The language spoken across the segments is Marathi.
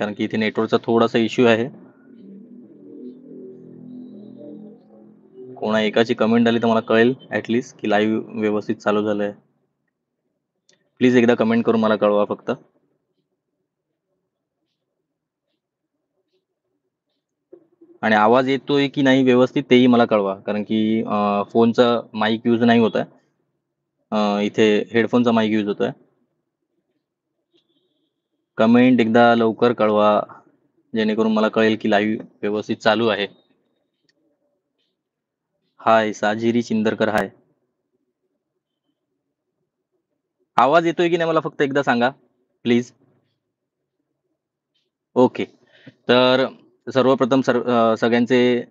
कारण की इथे नेटवर्कचा थोडासा इश्यू आहे. कोणा एकाची कमेंट आली तर मला कळेल ॲटलीस्ट की लाईव्ह व्यवस्थित चालू झालंय. प्लीज एकदा कमेंट करून मला कळवा फक्त. आणि आवाज येतोय की नाही व्यवस्थित तेही मला कळवा, कारण की फोनचा माईक यूज नाही होत आहे. इथे हेडफोनचा माईक यूज होतोय. कमेंट एकदा लवकर कळवा, जेणेकरून मला कळेल की लाईव्ह व्यवस्थित चालू आहे. हाय साजिरी चिंदरकर, हाय. आवाज येतोय की नाही मला फक्त एकदा सांगा प्लीज. ओके. तर सर्वप्रथम सगळ्यांचे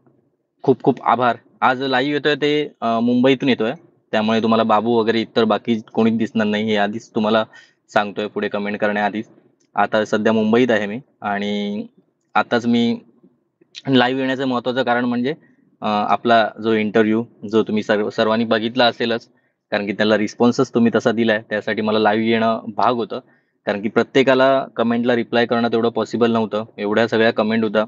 खूप खूप आभार. आज लाईव्ह येतोय ते मुंबईतून येतोय. त्यामुळे तुम्हाला बाबू वगैरे इतर बाकी कोणीच दिसणार नाही, हे आधीच तुम्हाला सांगतोय पुढे कमेंट करण्याआधीच. आता सध्या मुंबईत आहे मी आणि आताच मी लाईव्ह येण्याचं महत्त्वाचं कारण म्हणजे आपला जो इंटरव्ह्यू जो तुम्ही सर्वांनी बघितला असेलच, कारण की त्याला रिस्पॉन्सच तुम्ही तसा दिलाय. त्यासाठी मला लाईव्ह येणं भाग होतं. कारण की प्रत्येकाला कमेंटला रिप्लाय करणं तेवढं पॉसिबल नव्हतं. एवढ्या सगळ्या कमेंट होत्या.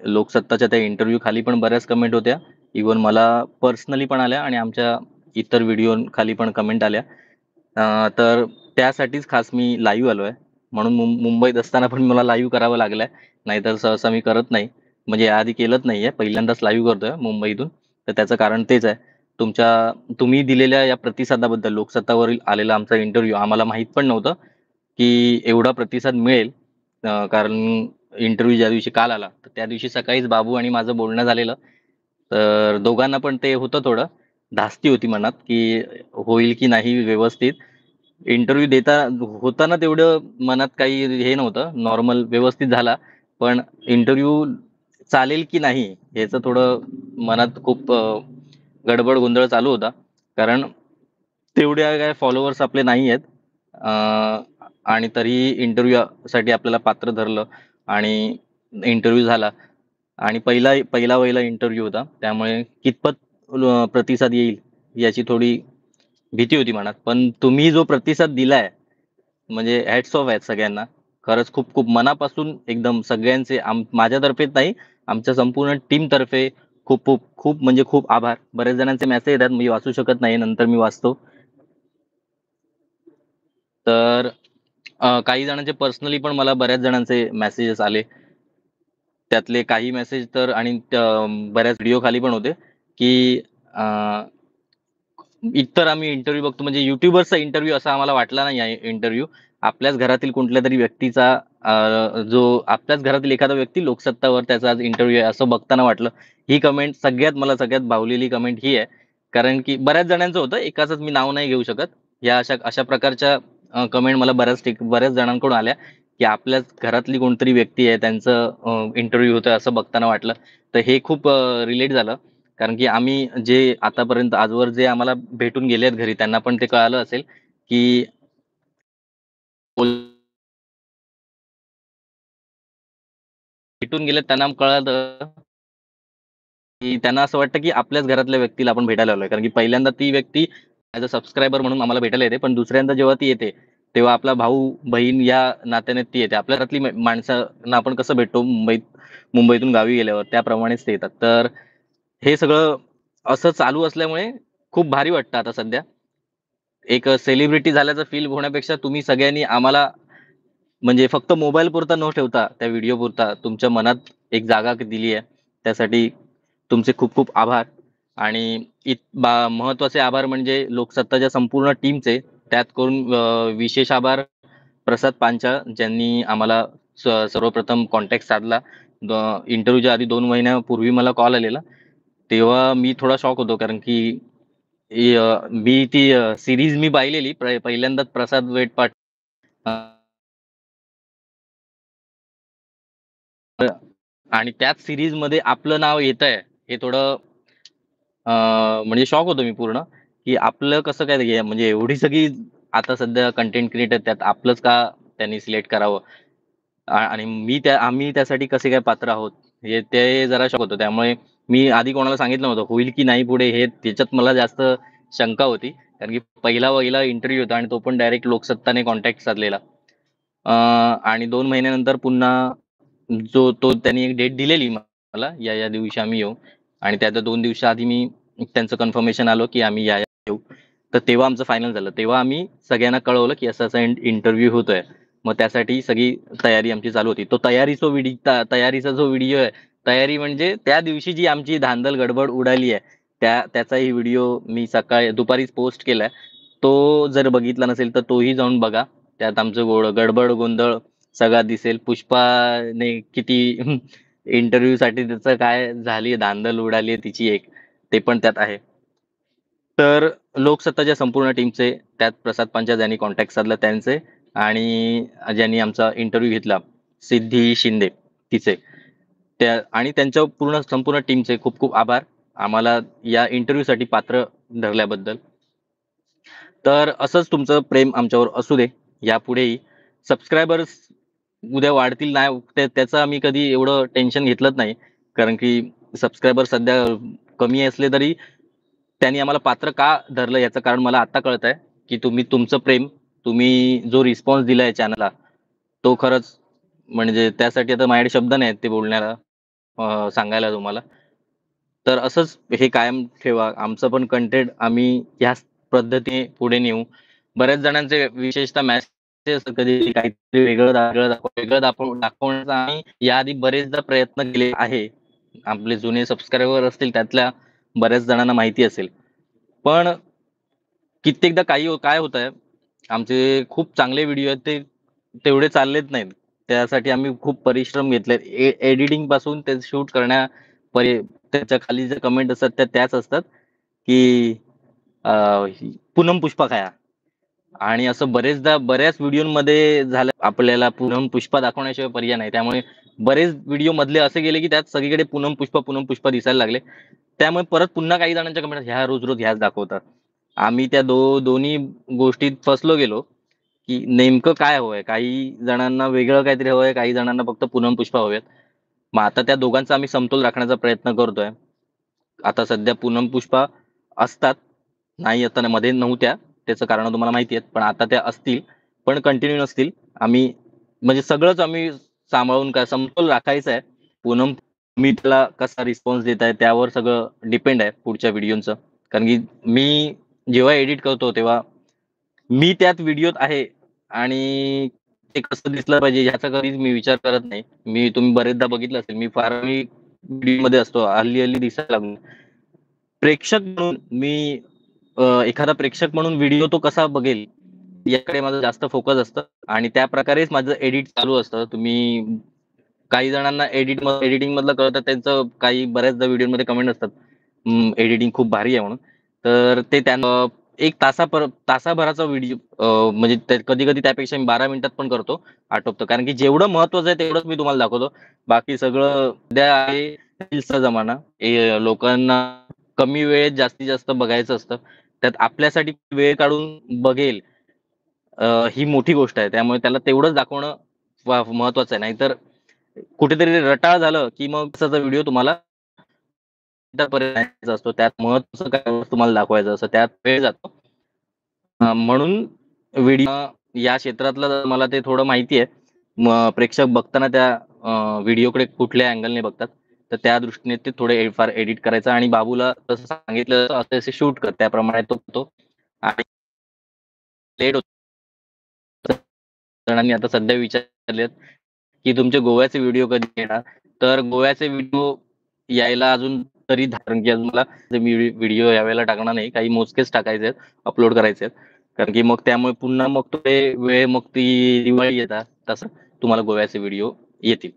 लोकसत्ताच्या त्या इंटरव्ह्यू खाली पण बऱ्याच कमेंट होत्या. इव्हन मला पर्सनली पण आल्या आणि आमच्या इतर व्हिडिओ खाली पण कमेंट आल्या. तर त्यासाठीच खास मी लाईव्ह आलोय. म्हणून मुंबईत असताना पण मला लाईव्ह करावं लागलंय. नाहीतर सहसा मी करत नाही. म्हणजे याआधी केलंच नाहीये. पहिल्यांदाच लाईव्ह करतोय मुंबईतून. तर त्याचं कारण तेच आहे. तुम्ही दिलेल्या या प्रतिसादाबद्दल लोकसत्तावरील आलेला आमचा इंटरव्ह्यू आम्हाला माहीत पण नव्हतं, की एवढा प्रतिसाद मिळेल. कारण इंटरव्ह्यू ज्या दिवशी काल आला, तर त्या दिवशी सकाळीच बाबू आणि माझं बोलणं झालेलं. तर दोघांना पण ते होतं थोडं. धास्ती होती मनात, की होईल की नाही व्यवस्थित. इंटरव्ह्यू होताना तेवढं मनात काही हे नव्हतं. नॉर्मल व्यवस्थित झाला. पण इंटरव्ह्यू चालेल की नाही याचं थोडं मनात खूप गडबड गोंधळ चालू होता. कारण तेवढ्या काय फॉलोअर्स आपले नाही आहेत. आणि तरीही इंटरव्ह्यूसाठी आपल्याला पात्र धरलं आणि इंटरव्ह्यू झाला. आणि पहिला इंटरव्ह्यू होता. त्यामुळे कितपत प्रतिसाद येईल याची थोडी भीती होती मनात. पण तुम्ही जो प्रतिसाद दिलाय, म्हणजे हॅट्स ऑफ आहेत सगळ्यांना. खरंच खूप खूप मनापासून एकदम सगळ्यांचे माझ्यातर्फेच नाही, आमच्या संपूर्ण टीमतर्फे खूप खूप खूप म्हणजे खूप आभार. बऱ्याच जणांचे मेसेज येतात, मी वाचू शकत नाही, नंतर मी वाचतो. तर काही जणांचे पर्सनली पण मला बऱ्याच जणांचे मेसेजेस आले. त्यातले काही मेसेज तर आणि बऱ्याच व्हिडिओ खाली पण होते, की इतर आम्ही इंटरव्ह्यू बघतो म्हणजे युट्यूबर्सचा इंटरव्ह्यू असा आम्हाला वाटला नाही आहे इंटरव्ह्यू. आपल्याच घरातील कुठल्यातरी व्यक्तीचा जो आपल्याच घरातील एखादा व्यक्ती लोकसत्तावर त्याचा आज इंटरव्ह्यू आहे असं बघताना वाटलं. ही कमेंट सगळ्यात भावलेली कमेंट ही आहे. कारण की बऱ्याच जणांचं होतं, एकाचंच मी नाव नाही घेऊ शकत. या अशा अशा प्रकारच्या कमेंट मला बऱ्याच जणांकडून आल्या, की आपल्याच घरातली कोणतरी व्यक्ती आहे त्यांचं इंटरव्ह्यू होतोय असं बघताना वाटलं. तर हे खूप रिलेट झालं. कारण की आम्ही जे आतापर्यंत आजवर जे आम्हाला भेटून गेलेत घरी त्यांना पण ते कळालं असेल, की भेटून गेलेत त्यांना कळालं, की त्यांना असं वाटतं, की आपल्याच घरातल्या व्यक्तीला आपण भेटायला आलोय. कारण की पहिल्यांदा ती व्यक्ती ॲज अ सबस्क्रायबर म्हणून आम्हाला भेटायला येते. पण दुसऱ्यांदा जेव्हा ती येते, तेव्हा आपला भाऊ, बहीण या नात्याने ती येते. आपल्या घरातली माणसांना आपण कसं भेटतो मुंबईतून गावी गेल्यावर त्याप्रमाणेच ते येतात. तर हे सगळं असं चालू असल्यामुळे खूप भारी वाटतं आता सध्या. एक सेलिब्रिटी झाल्याचा फील होण्यापेक्षा तुम्ही सगळ्यांनी आम्हाला म्हणजे फक्त मोबाईल पुरता न ठेवता त्या व्हिडिओ पुरता तुमच्या मनात एक जागा दिली आहे. त्यासाठी तुमचे खूप खूप आभार. आणि महत्त्वाचे आभार म्हणजे लोकसत्ताच्या संपूर्ण टीमचे. त्यात करून विशेष आभार प्रसाद पांचाळ ज्यांनी आम्हाला सर्वप्रथम कॉन्टॅक्ट साधला. इंटरव्ह्यूच्या आधी 2 महिन्यापूर्वी मला कॉल आलेला. तेव्हा मी थोडा शॉक होतो, कारण की मी ती सीरीज मी पाहिलेली पहिल्यांदाच प्रसाद वेटपाट आणि त्याच सीरीजमध्ये आपलं नाव येतंय हे थोडं म्हणजे शॉक होतो मी पूर्ण, की आपलं कसं काय म्हणजे एवढी सगळी आता सध्या कंटेंट क्रिएटर त्यात आपलंच का त्यांनी सिलेक्ट करावं? आणि आम्ही त्यासाठी कसे काय पात्र आहोत? ते जरा शॉक होतं. त्यामुळे मी आधी कोणाला सांगितलं नव्हतं. होईल की नाही पुढे हे त्याच्यात मला जास्त शंका होती. कारण की पहिला इंटरव्ह्यू होता आणि तो पण डायरेक्ट लोकसत्ताने कॉन्टॅक्ट साधलेला. आणि 2 महिन्यानंतर पुन्हा तो त्यांनी एक डेट दिलेली मला, या दिवशी आम्ही येऊ आणि त्या 2 दिवसाआधी मी त्यांचं कन्फर्मेशन आलं, की आम्ही या येऊ. तर तेव्हा आमचं फायनल झालं. तेव्हा आम्ही सगळ्यांना कळवलं, की असा-असा इंटरव्ह्यू होतोय. मग त्यासाठी सगळी तयारी आमची चालू होती. तो तयारीचा जो व्हिडिओ आहे, तयारी म्हणजे त्या दिवशी जी आमची धांदल गडबड उडाली आहे, त्याचाही व्हिडिओ मी दुपारीच पोस्ट केलाय. तो जर बघितला नसेल, तर तोही जाऊन बघा. त्यात आमचं गडबड गोंधळ सगळा दिसेल. पुष्पाने किती इंटरव्ह्यूसाठी त्याचं काय झाली धांदल उडाली तिची एक, ते पण त्यात आहे. तर लोकसत्ताच्या संपूर्ण टीमचे, त्यात प्रसाद पांचाळ ज्यांनी कॉन्टॅक्ट साधला त्यांचे आणि ज्यांनी आमचा इंटरव्ह्यू घेतला, सिद्धी शिंदे तिचे. आणि त्यांच्या संपूर्ण टीमचे खूप खूप आभार आम्हाला या इंटरव्ह्यूसाठी पात्र धरल्याबद्दल. तर असंच तुमचं प्रेम आमच्यावर असू दे यापुढेही. सबस्क्रायबर्स उद्या वाढतील नाही त्याचं आम्ही कधी एवढं टेन्शन घेतलंच नाही. कारण की सबस्क्रायबर सध्या कमी असले तरी त्यांनी आम्हाला पात्र का धरलं याचं कारण मला आता कळतंय, की तुमचं प्रेम, तुम्ही जो रिस्पॉन्स दिलाय चॅनलला, तो खरंच म्हणजे त्यासाठी आता माझ्याकडे शब्द नाहीत ते बोलण्याला, सांगायला तुम्हाला. तर असंच हे कायम ठेवा. आमचं पण कंटेंट आम्ही ह्याच पद्धतीने पुढे नेऊ. बऱ्याच जणांचे विशेषतः मेसेज असतात कधी काहीतरी वेगळं दाखवण्याचा आम्ही याआधी बरेचदा प्रयत्न केले आहे. आपले जुने सबस्क्रायबर असतील त्यातल्या बऱ्याच जणांना माहिती असेल. पण कित्येकदा काय होतंय, आमचे खूप चांगले व्हिडिओ आहेत ते तेवढे चाललेच नाहीत. त्यासाठी आम्ही खूप परिश्रम घेतलेत. एडिटिंगपासून ते शूट त्याच्या खाली जे कमेंट असतात त्याच असतात, की अ, पूनम पुष्पा खाया. आणि असं बऱ्याच व्हिडिओमध्ये झालं आपल्याला पूनम पुष्पा दाखवण्याशिवाय पर्याय नाही. त्यामुळे बरेच व्हिडिओ मधले असे गेले, की त्यात सगळीकडे पूनम पुष्पा दिसायला लागले. त्यामुळे परत पुन्हा काही जणांच्या कमेंट ह्या रोज-रोज ह्याच दाखवतात. आम्ही त्या दोन्ही गोष्टीत फसलो गेलो, की नेमकं काय हवंय? काही जणांना वेगळं काहीतरी हवंय, काही जणांना फक्त पूनम पुष्पा हवेत. मग आता त्या दोघांचा आम्ही समतोल राखण्याचा प्रयत्न करतोय. आता सध्या पूनम पुष्पा असतात. नाही आता मध्ये नव्हत्या. त्याचं कारण तुम्हाला माहिती आहेत. पण आता त्या असतील. पण कंटिन्यू नसतील. आम्ही म्हणजे सगळंच आम्ही सांभाळून काय समतोल राखायचा आहे. तुम्ही त्याला कसा रिस्पॉन्स देताय त्यावर सगळं डिपेंड आहे पुढच्या व्हिडिओचं. कारण की मी जेव्हा एडिट करतो तेव्हा मी त्यात व्हिडिओत आहे आणि ते कसं दिसलं पाहिजे ह्याचा कधीच मी विचार करत नाही. तुम्ही बरेचदा बघितलं असेल मी व्हिडिओमध्ये असतो. हल्ली दिसायला लागलो. प्रेक्षक म्हणून एखादा प्रेक्षक म्हणून व्हिडिओ तो कसा बघेल याकडे माझं जास्त फोकस असतं आणि त्या प्रकारेच माझं एडिट चालू असतं. काही जणांना एडिटिंग मधलं कळतं त्यांचं बऱ्याचदा व्हिडिओमध्ये कमेंट असतात. एडिटिंग खूप भारी आहे म्हणून. तर ते त्यांना एक तासाभराचा व्हिडिओ म्हणजे कधी-कधी त्यापेक्षा मी 12 मिनिटात पण करतो, आटोपतो. कारण की जेवढं महत्वाचं आहे तेवढंच मी तुम्हाला दाखवतो. बाकी सगळं सध्या आहे रील्सचा जमाना. लोकांना कमी वेळेत जास्तीत जास्त बघायचं असतं. त्यात आपल्यासाठी वेळ काढून बघेल ही मोठी गोष्ट आहे. त्यामुळे त्याला तेवढंच दाखवणं महत्वाचं आहे. नाहीतर कुठेतरी रटाळ झालं, की मग तसा व्हिडिओ तुम्हाला पर्यंत असतो. त्यात महत्त्वाचं काय तुम्हाला दाखवायचं असतं. त्यात वेळ जातो. म्हणून व्हिडिओ या क्षेत्रातलं मला ते थोडं माहिती आहे. मग प्रेक्षक बघताना त्या व्हिडिओकडे कुठल्या अँगलने बघतात. तर त्या दृष्टीने ते थोडे फार एडिट करायचं आणि बाबूला तसं सांगितलं असे शूट कर. त्याप्रमाणे तो करतो आणि लेट होतं. जणांनी आता सध्या विचारलेत, की तुमचे गोव्याचे व्हिडिओ कधी येणार? तर गोव्याचे व्हिडिओ यायला अजून तरी कारण की अजून मला व्हिडिओ यावेळेला टाकणार नाही. काही मोजकेच टाकायचे आहेत, अपलोड करायचे आहेत. कारण की मग त्यामुळे पुन्हा मग तो वेळ मग ती दिवाळी येतात तसं तुम्हाला गोव्याचे व्हिडिओ येतील.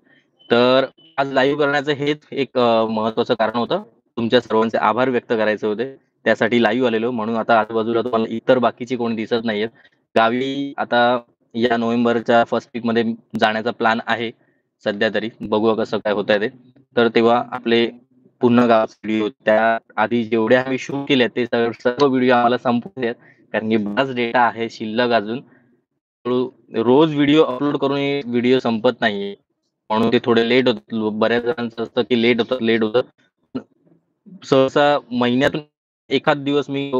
तर आज लाईव्ह करण्याचं हेच एक महत्त्वाचं कारण होतं. तुमच्या सर्वांचे आभार व्यक्त करायचे होते. त्यासाठी लाईव्ह आलेलो. म्हणून आता आजूबाजूला तुम्हाला इतर बाकीची कोणी दिसत नाहीयेत. गावी आता या नोव्हेंबरच्या फर्स्ट वीकमध्ये जाण्याचा प्लॅन आहे सध्या तरी. बघूया कसं काय होतंय ते. तर तेव्हा आपले पूर्ण गावाचे व्हिडिओ त्या आधी जेवढे आम्ही शूट केले ते सर्व व्हिडिओ आम्हाला संपवले आहेत. कारण की बराच डेटा आहे शिल्लक अजून. रोज व्हिडिओ अपलोड करून व्हिडिओ संपत नाहीये. म्हणून ते थोडे लेट होतं. बऱ्याच जणांचं असतं की लेट होतं. सहसा महिन्यातून एखाद दिवस मी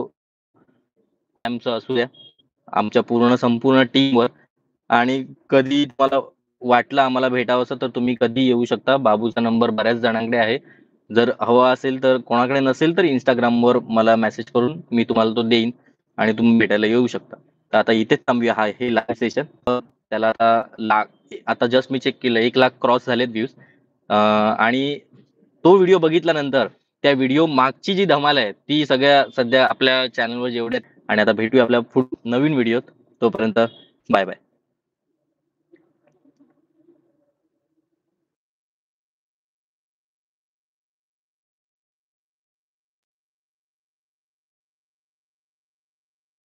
आमचं असू द्या. आमच्या संपूर्ण टीमवर आणि कधी तुम्हाला वाटलं आम्हाला भेटावंसं तर तुम्ही कधी येऊ शकता. बाबूचा नंबर बऱ्याच जणांकडे आहे. जर हवा असेल तर कोणाकडे नसेल तर Instagramवर मला मेसेज करून मी तुम्हाला तो देईन आणि तुम्ही भेटायला येऊ शकता. तर आता इथेच थांबूया हे लाईव्ह सेशन. त्याला आता जस्ट मी चेक केलं 1,00,000 क्रॉस झालेत व्ह्यूज. आणि तो व्हिडिओ बघितल्यानंतर त्या व्हिडिओ मागची जी धमाल आहे ती सगळ्या सध्या आपल्या चॅनलवर जेवढ्या आणि आता भेटूया आपल्या नवीन व्हिडिओत. तोपर्यंत बाय बाय.